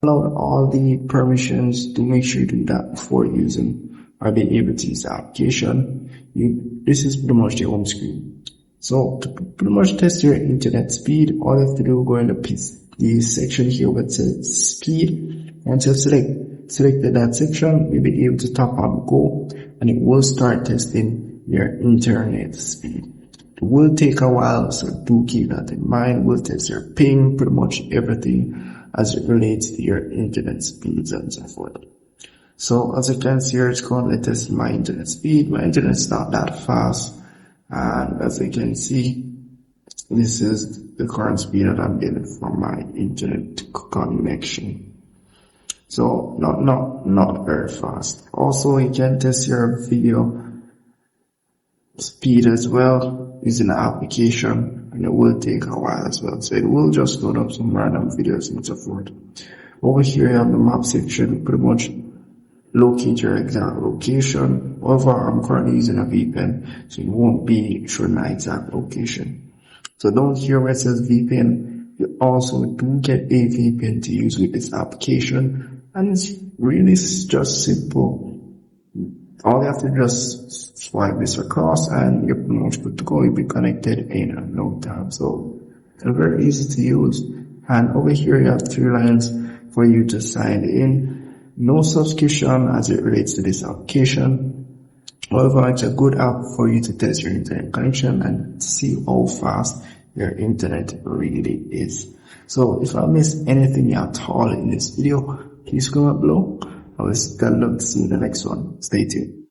Allow all the permissions to make sure you do that before using or being able to use the application. This is pretty much the home screen. So to pretty much test your internet speed, all you have to do, go in the section here where it says speed, and just select that section, you'll be able to tap on go, and it will start testing your internet speed. It will take a while, so do keep that in mind. We'll test your ping, pretty much everything as it relates to your internet speeds and so forth. So as you can see here, it's currently testing my internet speed. My internet's not that fast, and as you can see, this is the current speed that I'm getting from my internet connection. So not very fast. Also, you can test your video speed as well using the application, and it will take a while as well. So it will just load up some random videos and so forth. Over here you have the map section, pretty much locate your exact location. However, I'm currently using a VPN, so it won't be showing my exact location. So down here where it says VPN, you also do get a VPN to use with this application, and it's really just simple. All you have to just swipe this across and you're pretty much good to go. You'll be connected in no time. So it's very easy to use. And over here you have 3 lines for you to sign in. No subscription as it relates to this application. However, it's a good app for you to test your internet connection and see how fast your internet really is. So if I missed anything at all in this video, please comment below. I will love to see you in the next one. Stay tuned.